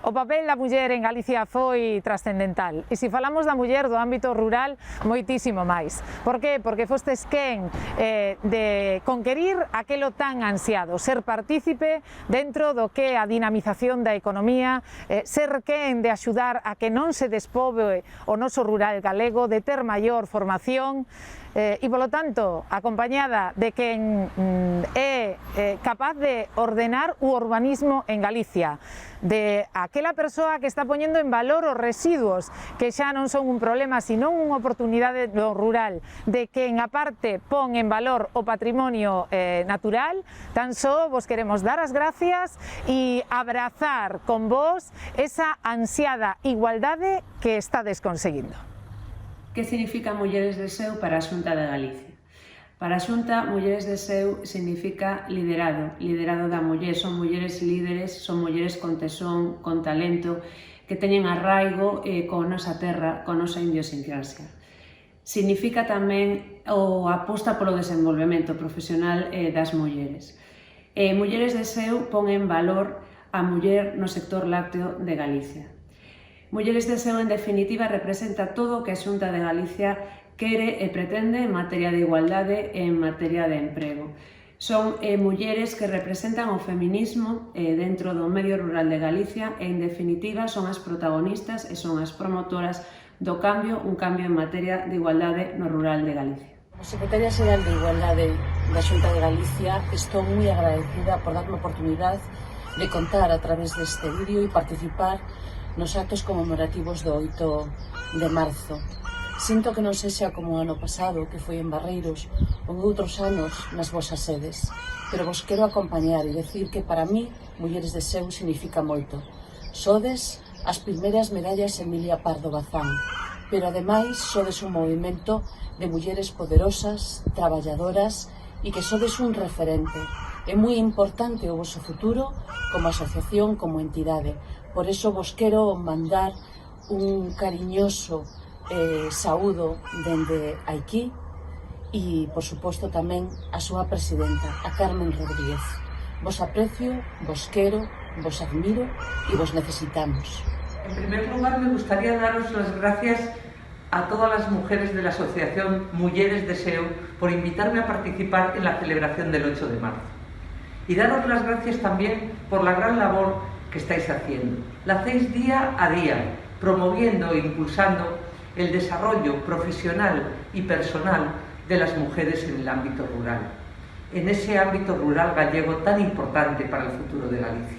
O papel da muller en Galicia foi trascendental, e se falamos da muller do ámbito rural, moitísimo máis. Por que? Porque fostes quen de conquerir aquelo tan ansiado, ser partícipe dentro do que é a dinamización da economía, ser quen de axudar a que non se despobe o noso rural galego, de ter maior formación, e, polo tanto, acompañada de quen é capaz de ordenar o urbanismo en Galicia, de aquela persoa que está poñendo en valor os residuos, que xa non son un problema, sino unha oportunidade do rural, de quen, aparte, pon en valor o patrimonio natural. Tan só vos queremos dar as gracias e abrazar con vos esa ansiada igualdade que estades conseguindo. Que significa Mulleres de SEU para a Xunta de Galicia? Para a Xunta, Mulleres de SEU significa liderado, liderado da muller. Son mulleres líderes, son mulleres con tesón, con talento, que teñen arraigo con nosa terra, con nosa idiosincrasia. Significa tamén a aposta polo desenvolvemento profesional das mulleres. Mulleres de SEU pon en valor a muller no sector lácteo de Galicia. Mulleres de SEU, en definitiva, representa todo o que a Xunta de Galicia quere e pretende en materia de igualdade e en materia de emprego. Son mulleres que representan o feminismo dentro do medio rural de Galicia e, en definitiva, son as protagonistas e son as promotoras do cambio, un cambio en materia de igualdade no rural de Galicia. Como Secretaria Xeral de Igualdade da Xunta de Galicia, estou moi agradecida por darme a oportunidade de contar a través deste vídeo e participar nos actos conmemorativos do 8 de marzo. Sinto que non sexa como o ano pasado, que foi en Barreiros, ou outros anos nas vosas sedes, pero vos quero acompañar e decir que para mí Mulleres de SEU significa moito. Sodes as primeiras medallas Emilia Pardo Bazán, pero ademais sodes un movimento de mulleres poderosas, traballadoras e que sodes un referente. É moi importante o vosso futuro como asociación, como entidade. Por eso vos quero mandar un cariñoso saúdo dende aquí e, por suposto, tamén a súa presidenta, a Carmen Rodríguez. Vos aprecio, vos quero, vos admiro e vos necesitamos. En primer lugar, me gustaría daros las gracias a todas las mujeres de la asociación Mulleres de SEU por invitarme a participar en la celebración del 8 de marzo. Y daros las gracias también por la gran labor que estáis haciendo. La hacéis día a día, promoviendo e impulsando el desarrollo profesional y personal de las mujeres en el ámbito rural, en ese ámbito rural gallego tan importante para el futuro de Galicia.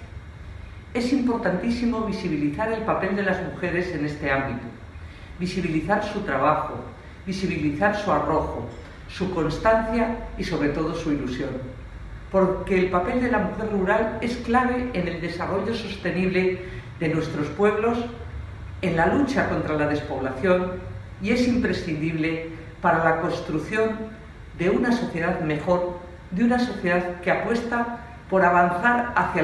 Es importantísimo visibilizar el papel de las mujeres en este ámbito, visibilizar su trabajo, visibilizar su arrojo, su constancia y sobre todo su ilusión. Porque el papel de la mujer rural es clave en el desarrollo sostenible de nuestros pueblos, en la lucha contra la despoblación y es imprescindible para la construcción de una sociedad mejor, de una sociedad que apuesta por avanzar hacia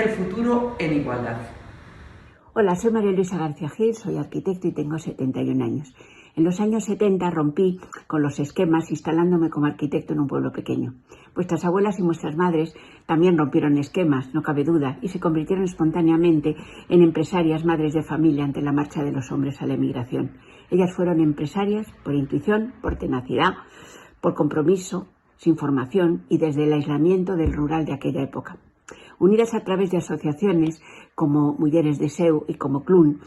el futuro en igualdad. Hola, soy María Luisa García Gil, soy arquitecto y tengo 71 años. En los años 70 rompí con los esquemas instalándome como arquitecto en un pueblo pequeño. Vuestras abuelas y vuestras madres también rompieron esquemas, no cabe duda, y se convirtieron espontáneamente en empresarias, madres de familia ante la marcha de los hombres a la emigración. Ellas fueron empresarias por intuición, por tenacidad, por compromiso, sin formación y desde el aislamiento del rural de aquella época. Unidas a través de asociaciones como Mulleres de SEU y como CLUN,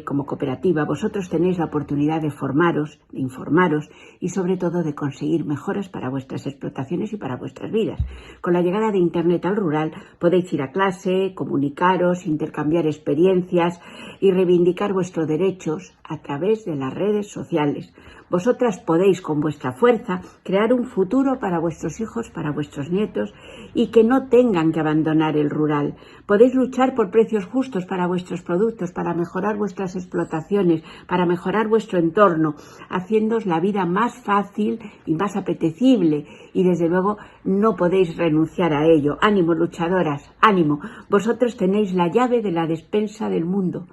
como cooperativa, vosotros tenéis la oportunidad de formaros, de informaros y sobre todo de conseguir mejoras para vuestras explotaciones y para vuestras vidas. Con la llegada de Internet al rural podéis ir a clase, comunicaros, intercambiar experiencias y reivindicar vuestros derechos a través de las redes sociales. Vosotras podéis con vuestra fuerza crear un futuro para vuestros hijos, para vuestros nietos y que no tengan que abandonar el rural. Podéis luchar por precios justos para vuestros productos, para mejorar vuestras explotaciones, para mejorar vuestro entorno, haciéndoos la vida más fácil y más apetecible. Y desde luego no podéis renunciar a ello. Ánimo, luchadoras, ánimo. Vosotros tenéis la llave de la despensa del mundo.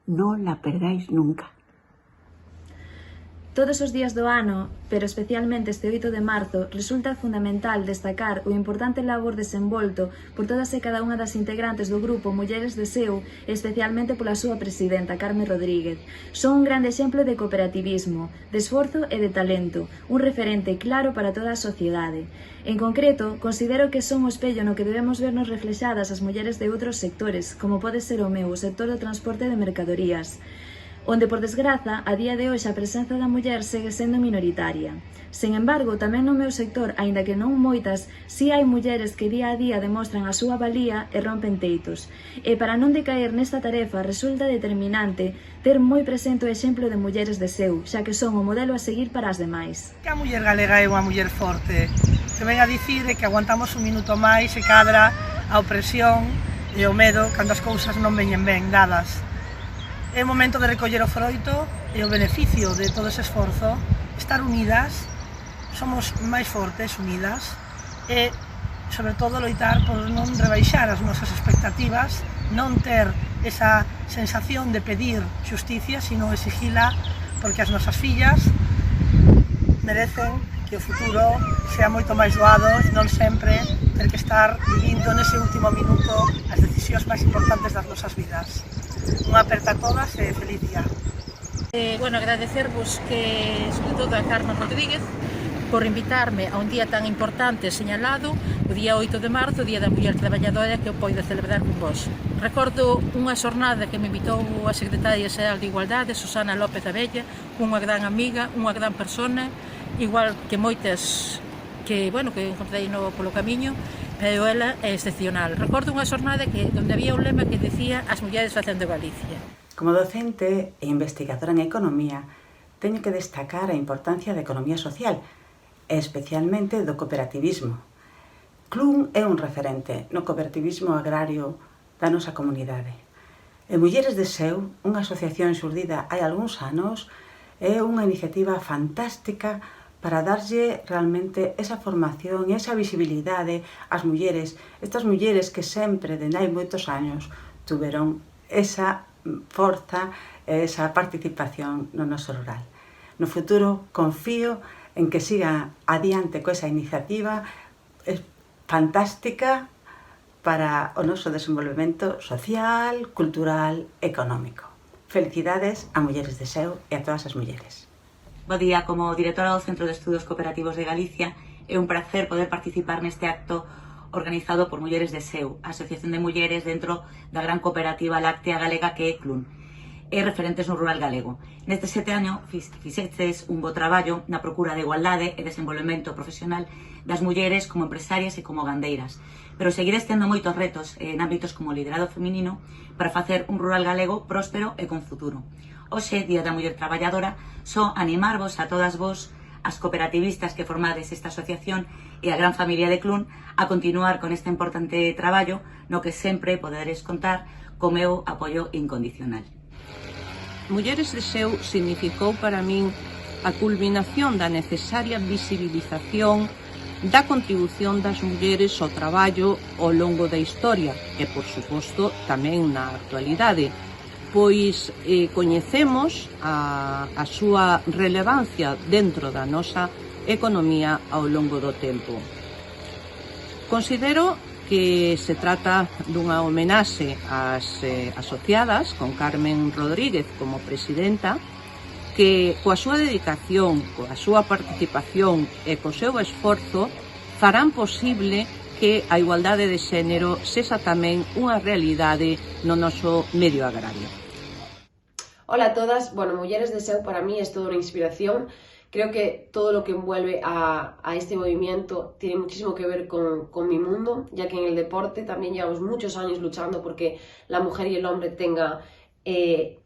No la perdáis nunca. Todos os días do ano, pero especialmente este 8 de marzo, resulta fundamental destacar o importante labor desenvolto por todas e cada unha das integrantes do grupo Mulleres de Seu, especialmente pola súa presidenta, Carme Rodríguez. Son un grande exemplo de cooperativismo, de esforzo e de talento, un referente claro para toda a sociedade. En concreto, considero que son o espello no que debemos vernos reflexadas as mulleres de outros sectores, como pode ser o meu, o sector do transporte de mercadorías, onde, por desgraza, a día de hoxe a presenza da muller segue sendo minoritaria. Sen embargo, tamén no meu sector, aínda que non moitas, si hai mulleres que día a día demostran a súa valía e rompen teitos. E para non decaer nesta tarefa, resulta determinante ter moi presente o exemplo de Mulleres de Seu, xa que son o modelo a seguir para as demais. A muller galega é unha muller forte, que ven a dicir que aguantamos un minuto máis e cadra a opresión e o medo cando as cousas non veñen ben dadas. É o momento de recoller o froito e o beneficio de todo ese esforzo, estar unidas, somos máis fortes unidas e, sobre todo, loitar por non rebaixar as nosas expectativas, non ter esa sensación de pedir xusticia, sino exigila, porque as nosas fillas merecen que o futuro sea moito máis doado e non sempre ter que estar vivindo nese último minuto as decisións máis importantes das nosas vidas. Unha aperta a todas e feliz día. Bueno, agradecervos que, sobre todo a Carme Rodríguez, por invitarme a un día tan importante señalado, o día 8 de marzo, o Día da Muller Traballadora, que eu poido celebrar con vos. Recordo unha xornada que me invitou a Secretaria Xeral de Igualdade, Susana López Abella, unha gran amiga, unha gran persona, igual que moitas que encontrei polo camiño, pero ela é excepcional. Recordo unha xornada onde había un lema que decía as mulleres facendo Galicia. Como docente e investigadora en economía, teño que destacar a importancia da economía social, e especialmente do cooperativismo. Clun é un referente no cooperativismo agrario da nosa comunidade. E Mulleres de Seu, unha asociación xurdida hai algúns anos, é unha iniciativa fantástica para darlle realmente esa formación e esa visibilidade ás mulleres, estas mulleres que sempre, dende hai moitos años, tuveron esa forza e esa participación no noso rural. No futuro, confío en que siga adiante coa esa iniciativa fantástica para o noso desenvolvemento social, cultural, económico. Felicidades a Mulleres de Seu e a todas as mulleres. Bo día, como directora do Centro de Estudos Cooperativos de Galicia, é un placer poder participar neste acto organizado por Mulleres de Seu, a asociación de mulleres dentro da gran cooperativa láctea galega que é Clun, e referentes no rural galego. Nestes 7 anos fixeches un bo traballo na procura de igualdade e desenvolvemento profesional das mulleres como empresarias e como gandeiras, pero seguides tendo moitos retos en ámbitos como o liderado feminino para facer un rural galego próspero e con futuro. Hoxe, Día da Muller Traballadora, só animarvos a todas vos, as cooperativistas que formades esta asociación e a gran familia de Clun, a continuar con este importante traballo no que sempre poderes contar co meu apoio incondicional. Mulleres de Seu significou para min a culminación da necesaria visibilización da contribución das mulleres ao traballo ao longo da historia e, por suposto, tamén na actualidade, pois coñecemos a súa relevancia dentro da nosa economía ao longo do tempo. Considero que se trata dunha homenaxe ás asociadas, con Carmen Rodríguez como presidenta, que coa súa dedicación, coa súa participación e co seu esforzo farán posible que a igualdade de xénero sexa tamén unha realidade no noso medio agrario. Hola a todas, Mulleres de Seu para mí es toda una inspiración. Creo que todo lo que envuelve a este movimiento tiene muchísimo que ver con mi mundo, ya que en el deporte también llevamos muchos años luchando porque la mujer y el hombre tengan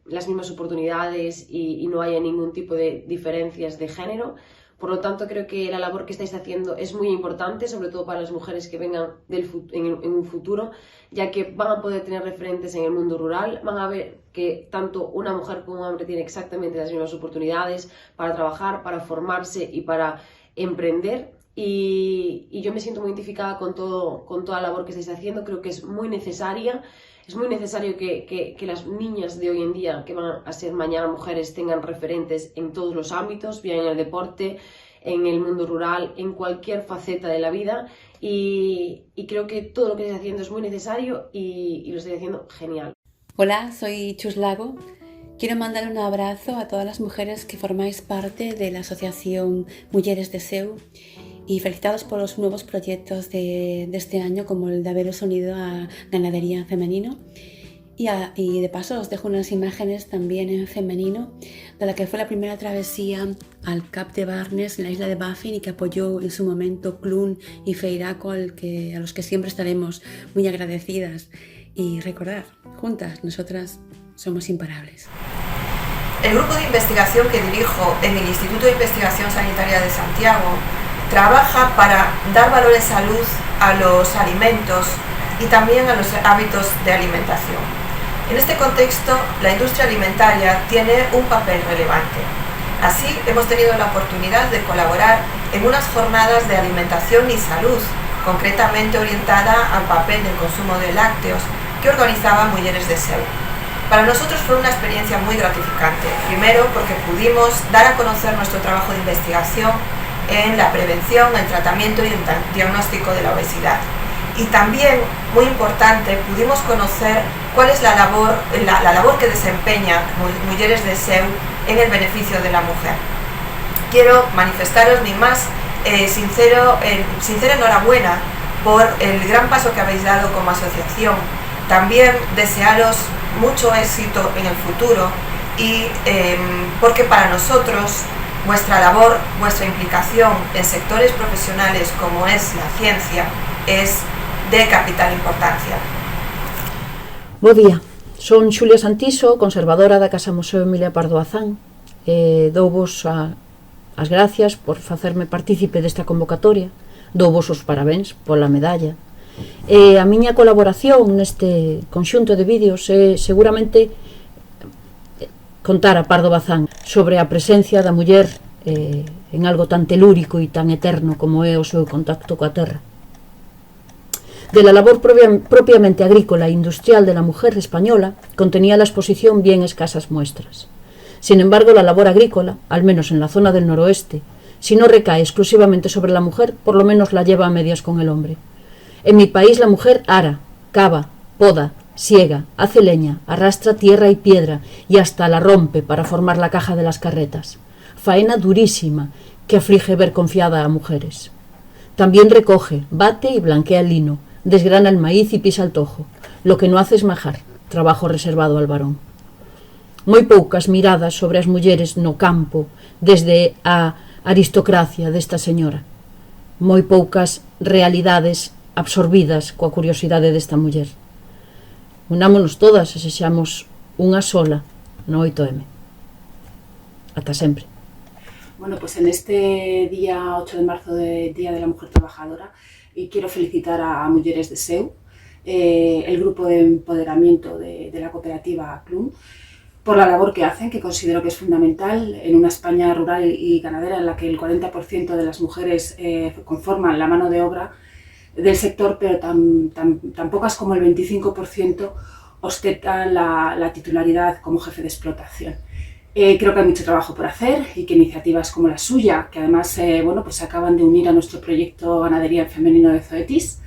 las mismas oportunidades y no haya ningún tipo de diferencias de género. Por lo tanto, creo que la labor que estáis haciendo es muy importante, sobre todo para las mujeres que vengan en un futuro, ya que van a poder tener referentes en el mundo rural, van a ver que tanto una mujer como un hombre tienen exactamente las mismas oportunidades para trabajar, para formarse y para emprender. y yo me siento muy identificada con toda la labor que estáis haciendo. Creo que es muy necesaria. Es muy necesario que las niñas de hoy en día, que van a ser mañana mujeres, tengan referentes en todos los ámbitos, bien en el deporte, en el mundo rural, en cualquier faceta de la vida. Y creo que todo lo que estáis haciendo es muy necesario y lo estáis haciendo genial. Hola, soy Chus Lago. Quiero mandar un abrazo a todas las mujeres que formáis parte de la Asociación Mujeres de SEU y felicitaros por los nuevos proyectos de este año, como el de haberos unido a Ganadería Femenino. Y de paso os dejo unas imágenes también en femenino de la que fue la primera travesía al Cap de Barnes en la isla de Baffin y que apoyó en su momento Clun y Feiraco, a los que siempre estaremos muy agradecidas. Y recordad, juntas, nosotras somos imparables. El grupo de investigación que dirijo en el Instituto de Investigación Sanitaria de Santiago trabaja para dar valor y salud a los alimentos y también a los hábitos de alimentación. En este contexto, la industria alimentaria tiene un papel relevante. Así, hemos tenido la oportunidad de colaborar en unas jornadas de alimentación y salud, concretamente orientada al papel del consumo de lácteos, que organizaba Mujeres de SEU. Para nosotros fue una experiencia muy gratificante, primero porque pudimos dar a conocer nuestro trabajo de investigación en la prevención, el tratamiento y el diagnóstico de la obesidad. Y también, muy importante, pudimos conocer cuál es la labor que desempeña Mujeres de SEU en el beneficio de la mujer. Quiero manifestaros mi más sincera enhorabuena por el gran paso que habéis dado como asociación. También desearos mucho éxito en el futuro y porque para nosotros vuestra labor, vuestra implicación en sectores profesionales como es la ciencia es de capital importancia. Bo día, son Xulia Santiso, conservadora da Casa Museo Emilia Pardo Bazán. Douvos as gracias por facerme partícipe desta convocatoria, douvos os parabéns pola medalla. A miña colaboración neste conxunto de vídeos é seguramente contar a Pardo Bazán sobre a presencia da muller en algo tan telúrico e tan eterno como é o seu contacto coa terra. De la labor propiamente agrícola e industrial de la mujer española contenía la exposición bien escasas muestras. Sin embargo, la labor agrícola, al menos en la zona del noroeste, si no recae exclusivamente sobre la mujer, por lo menos la lleva a medias con el hombre. En mi país la mujer ara, cava, poda, siega, hace leña, arrastra tierra y piedra y hasta la rompe para formar la caja de las carretas. Faena durísima que aflige ver confiada a mujeres. También recoge, bate y blanquea el lino, desgrana el maíz y pisa el tojo. Lo que no hace es majar, trabajo reservado al varón. Moi poucas miradas sobre as mulleres no campo desde a aristocracia desta señora. Moi poucas realidades absorbidas coa curiosidade desta muller. Unámonos todas e sexamos unha sola no 8M. Ata sempre. Bueno, pues en este día 8 de marzo, Día de la Mujer Trabajadora, y quiero felicitar a Mujeres de SEU, el grupo de empoderamiento de la cooperativa Clun, por la labor que hacen, que considero que es fundamental en una España rural y ganadera en la que el 40% de las mujeres conforman la mano de obra del sector, pero tan pocas como el 25% ostentan la titularidad como jefe de explotación. Creo que hay mucho trabajo por hacer y que iniciativas como la suya, que además pues se acaban de unir a nuestro proyecto Ganadería Femenino de Zoetis,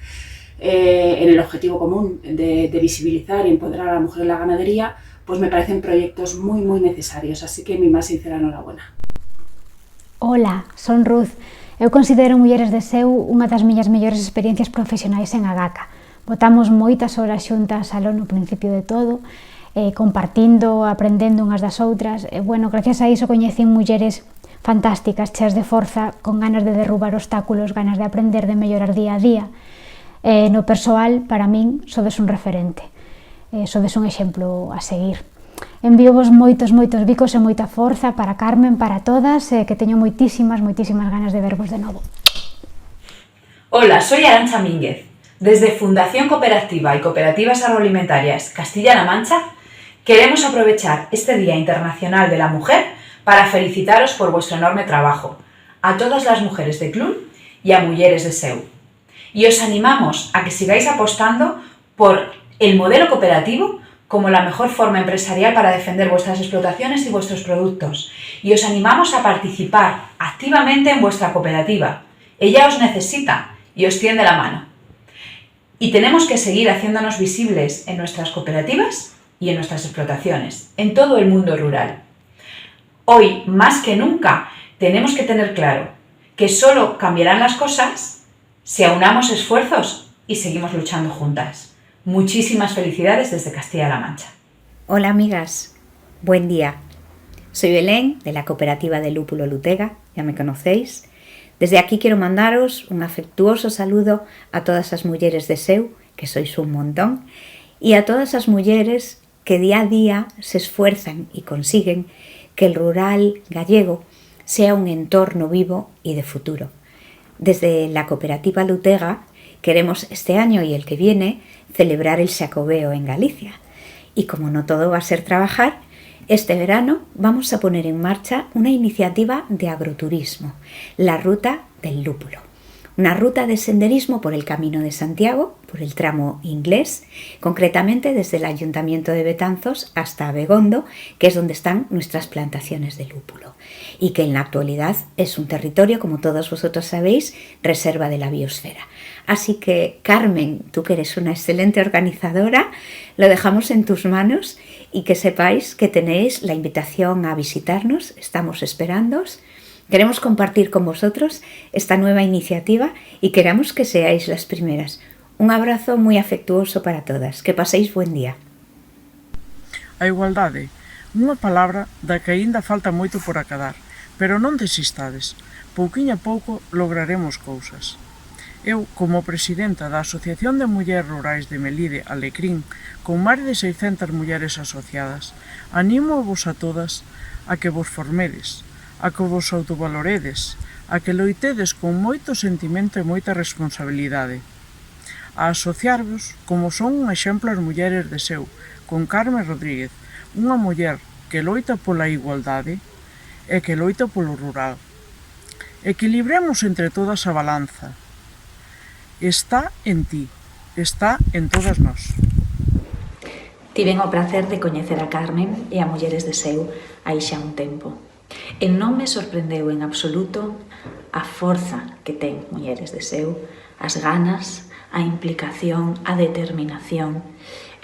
en el objetivo común de visibilizar y empoderar a la mujer en la ganadería, pues me parecen proyectos muy necesarios, así que mi más sincera enhorabuena. Hola, son Ruth. Eu considero Mulleres de SEU unha das miñas mellores experiencias profesionais en Agaca. Botamos moitas horas xuntas aló no principio de todo, compartindo, aprendendo unhas das outras. Bueno, gracias a iso coñecín mulleres fantásticas, cheas de forza, con ganas de derrubar obstáculos, ganas de aprender, de mellorar día a día. No persoal, para min, sodes un referente, sodes un exemplo a seguir. Envíovos moitos bicos e moita forza para Carmen, para todas, que teño moitísimas ganas de vervos de novo. Hola, soy Arantxa Mínguez. Desde Fundación Cooperativa y Cooperativas Agroalimentarias Castilla-La Mancha, queremos aprovechar este Día Internacional de la Mujer para felicitaros por vuestro enorme trabajo, a todas las mujeres de Clun y a Mujeres de SEU. Y os animamos a que sigáis apostando por el modelo cooperativo como la mejor forma empresarial para defender vuestras explotaciones y vuestros productos. Y os animamos a participar activamente en vuestra cooperativa. Ella os necesita y os tiende la mano. Y tenemos que seguir haciéndonos visibles en nuestras cooperativas y en nuestras explotaciones, en todo el mundo rural. Hoy, más que nunca, tenemos que tener claro que solo cambiarán las cosas si aunamos esfuerzos y seguimos luchando juntas. Muchísimas felicidades desde Castilla-La Mancha. Hola amigas, buen día. Soy Belén de la cooperativa de Lúpulo Lutega, ya me conocéis. Desde aquí quiero mandaros un afectuoso saludo a todas as mulleres de SEU, que sois un montón, y a todas as mulleres que día a día se esfuerzan y consiguen que el rural gallego sea un entorno vivo y de futuro. Desde la cooperativa Lutega queremos este año y el que viene celebrar el Xacobeo en Galicia. Y como no todo va a ser trabajar, este verano vamos a poner en marcha una iniciativa de agroturismo, la Ruta del Lúpulo. Una ruta de senderismo por el Camino de Santiago, por el tramo inglés, concretamente desde el Ayuntamiento de Betanzos hasta Abegondo, que es donde están nuestras plantaciones de lúpulo, y que en la actualidad es un territorio, como todos vosotros sabéis, reserva de la biosfera. Así que, Carmen, tú que eres una excelente organizadora, lo dejamos en tus manos y que sepáis que tenéis la invitación a visitarnos, estamos esperándoos. Queremos compartir con vosotros esta nueva iniciativa y queremos que seáis las primeras. Un abrazo muy afectuoso para todas. Que paséis buen día. A igualdade, unha palabra da que aínda falta moito por acadar, pero non desistades. Pouquiño a pouco lograremos cousas. Eu, como presidenta da Asociación de Mulleres Rurais de Melide, Alecrín, con máis de 600 mulleres asociadas, animo-vos a todas a que vos formedes, a que vos autovaloredes, a que loitedes con moito sentimento e moita responsabilidade, a asociarvos como son un exemplo as mulleres de SEU, con Carmen Rodríguez, unha muller que loita pola igualdade e que loita polo rural. Equilibremos entre todas a balanza. Está en ti, está en todas nós. Tiven o prazer de coñecer a Carmen e a Mulleres de SEU hai xa un tempo. E non me sorprendeu en absoluto a forza que ten Mulleres de SEU, as ganas, a implicación, a determinación.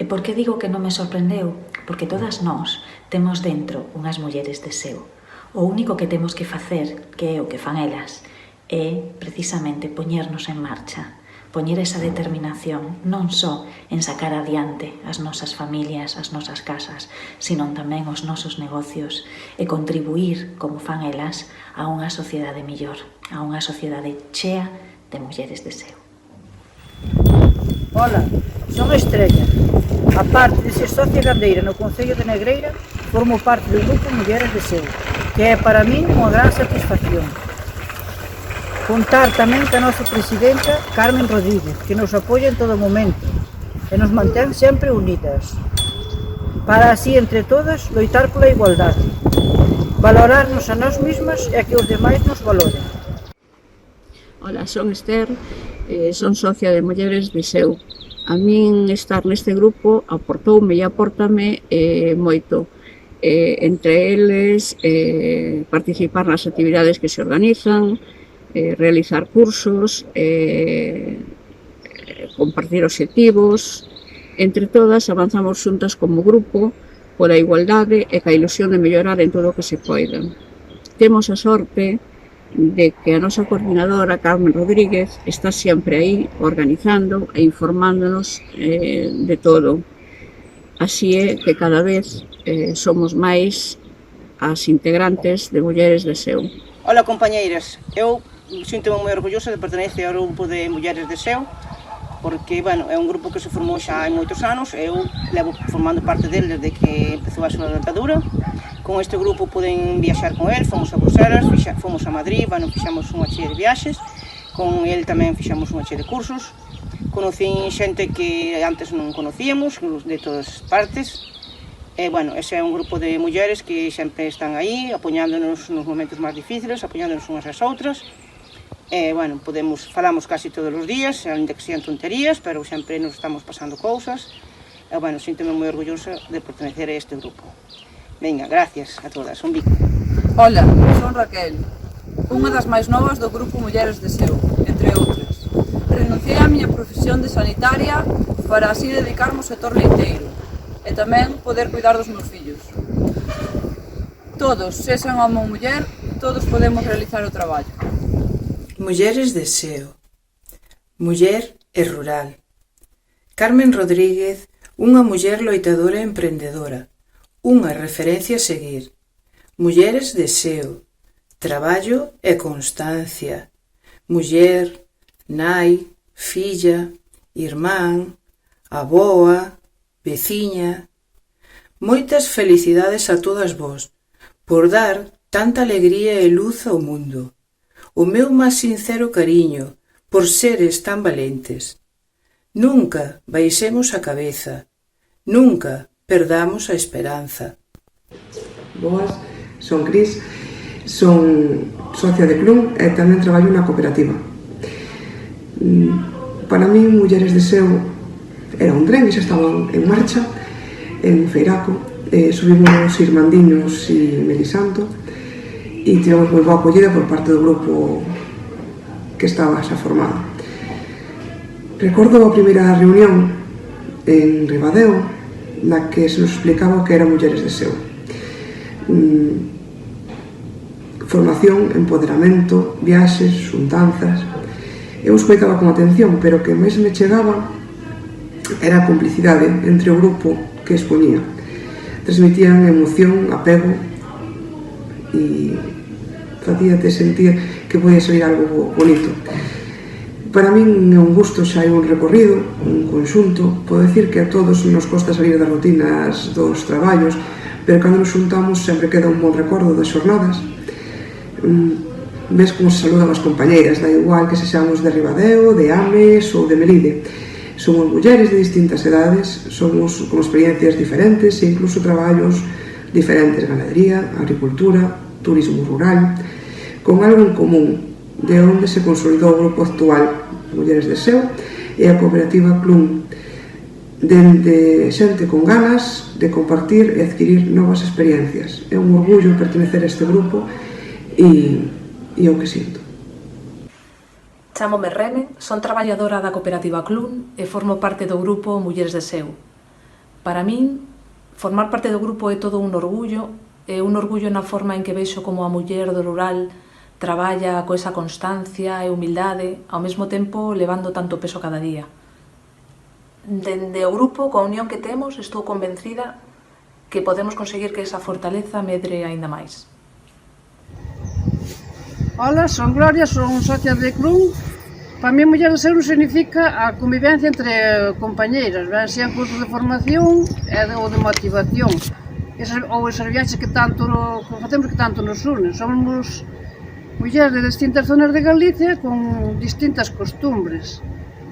E por que digo que non me sorprendeu? Porque todas nós temos dentro unhas mulleres de SEU. O único que temos que facer, que é o que fan elas, é precisamente poñernos en marcha, poñer esa determinación non só en sacar adiante as nosas familias, as nosas casas, sino tamén os nosos negocios e contribuir, como fan elas, a unha sociedade mellor, a unha sociedade chea de mulleres de SEU. Ola, son Estrella. A parte de ser socia gandeira no Concello de Negreira, formo parte do grupo Mulleres de SEU, que é para min unha gran satisfacción. Contar tamén ca nosa presidenta Carmen Rodríguez, que nos apoia en todo momento e nos mantén sempre unidas, para así entre todas loitar pola igualdade, valorarnos a nós mesmas e a que os demais nos valoren. Ola, son Esther, son socia de Mulleres de SEU. A min estar neste grupo aportoume e aportame moito. Entre eles, participar nas actividades que se organizan, realizar cursos, compartir obxectivos. Entre todas avanzamos xuntas como grupo pola igualdade e ca ilusión de mellorar en todo o que se poida. Temos a sorte de que a nosa coordinadora Carmen Rodríguez está sempre aí organizando e informándonos de todo. Así é que cada vez somos máis as integrantes de Mulleres de SEU. Ola compañeiras, eu sinto-me moi orgullosa de pertenecer ao grupo de Mulleres de SEU, porque, bueno, é un grupo que se formou xa hai moitos anos, eu levo formando parte del desde que empezou a súa dentadura. Con este grupo poden viaxar con el, fomos a Bruselas, fomos a Madrid, bueno, fixamos unha chea de viaxes, con el tamén fixamos unha chea de cursos, conocín xente que antes non conocíamos, de todas partes, e, bueno, ese é un grupo de mulleres que sempre están aí, apoiándonos nos momentos máis difíciles, apoiándonos unhas ás outras, bueno, falamos casi todos os días, ainda que sean tonterías, pero sempre nos estamos pasando cousas. Bueno, síntome moi orgullosa de pertenecer a este grupo. Venga, gracias a todas, un bico. Hola, son Raquel, unha das máis novas do grupo Mulleres de Seu, entre outras. Renunciei á miña profesión de sanitaria para así dedicarme ao sector leiteiro e tamén poder cuidar dos meus fillos. Todos, sexan home ou muller, todos podemos realizar o traballo. Mulleres de Seu. Muller e rural. Carmen Rodríguez, unha muller loitadora e emprendedora, unha referencia a seguir. Mulleres de Seu. Traballo e constancia. Muller, nai, filla, irmán, avoa, veciña. Moitas felicidades a todas vos por dar tanta alegría e luz ao mundo. O meu máis sincero cariño por seres tan valentes. Nunca baixemos a cabeza, nunca perdamos a esperanza. Boas, son Cris, son socia de Clun e tamén traballo na cooperativa. Para mí, Mulleres de Seu era un tren que xa estaban en marcha en Feiraco. Subimos Irmandiños e Melisanto e tivemos moi boa acollida por parte do grupo que estaba xa formado. Recordo a primeira reunión en Ribadeo na que se nos explicaba o que era Mulleres de Seu. Formación, empoderamento, viaxes, xuntanzas. Eu escoitaba con atención, pero o que máis me chegaba era a complicidade entre o grupo que expoñía. Transmitían emoción, apego e facíate sentir que podía salir algo bonito. Para min é un gusto, xa hai un recorrido, un conxunto. Podo dicir que a todos nos costa salir das rutinas dos traballos, pero cando nos xuntamos sempre queda un bon recordo das xornadas. Ves como se saludan as compañeiras, da igual que sexamos de Ribadeo, de Ames ou de Melide. Somos mulleres de distintas edades, somos con experiencias diferentes e incluso traballos diferentes, ganadería, agricultura, turismo rural, con algo en común, de onde se consolidou o grupo actual Mulleres de Seu e a cooperativa Clun, dende xente con ganas de compartir e adquirir novas experiencias. É un orgullo pertenecer a este grupo e é o que sinto. Chámome Reme, son traballadora da cooperativa Clun e formo parte do grupo Mulleres de Seu. Para min, formar parte do grupo é todo un orgullo na forma en que vexo como a muller do rural traballa co esa constancia e humildade, ao mesmo tempo levando tanto peso cada día. Dende o grupo, coa unión que temos, estou convencida que podemos conseguir que esa fortaleza medre aínda máis. Hola, son Gloria, son socia de Clun. Para mí, Mulleres de Seu significa a convivencia entre compañeiras, sean cursos de formación ou de motivación, ou esas viaxes que facemos que tanto nos unen. Somos mulleres de distintas zonas de Galicia con distintas costumbres.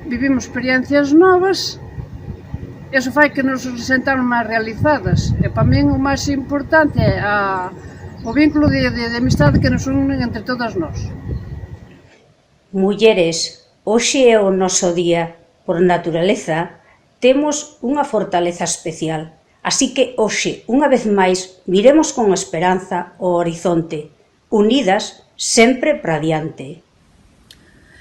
Vivimos experiencias novas, eso fai que nos sentamos máis realizadas. E para min o máis importante é o vínculo de amistade que nos unen entre todas nós. Mulleres, hoxe é o noso día. Por naturaleza, temos unha fortaleza especial. Así que hoxe, unha vez máis, miremos con esperanza o horizonte, unidas sempre para diante.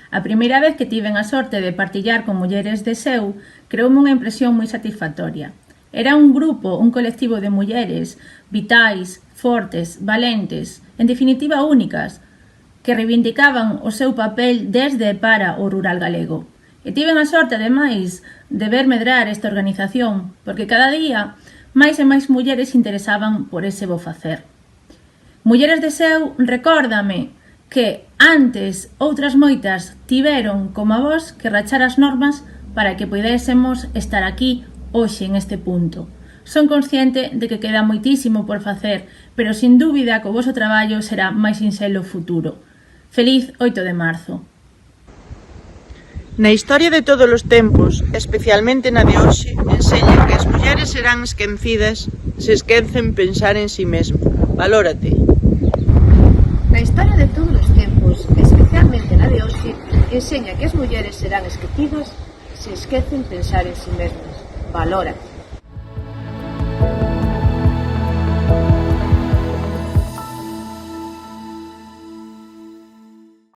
A primeira vez que tiven a sorte de partillar con Mulleres de Seu, creoume unha impresión moi satisfactoria. Era un grupo, un colectivo de mulleres vitais, fortes, valentes, en definitiva únicas, que reivindicaban o seu papel desde e para o rural galego. E tiven a sorte, ademais, de ver medrar esta organización, porque cada día máis e máis mulleres se interesaban por ese bo facer. Mulleres de Seu recórdame que antes outras moitas tiveron como a vos que rachar as normas para que podésemos estar aquí hoxe en este punto. Son consciente de que queda moitísimo por facer, pero sin dúbida que o voso traballo será máis sinxelo futuro. Feliz 8 de marzo. Na historia de todos os tempos, especialmente na de hoxe, enseña que as mulleres serán esquecidas se esquecen pensar en si mesmo. Valórate. Na historia de todos os tempos, especialmente especialmente na de hoxe, enseña que as mulleres serán esquecidas se esquecen pensar en si mesmas. Valórate.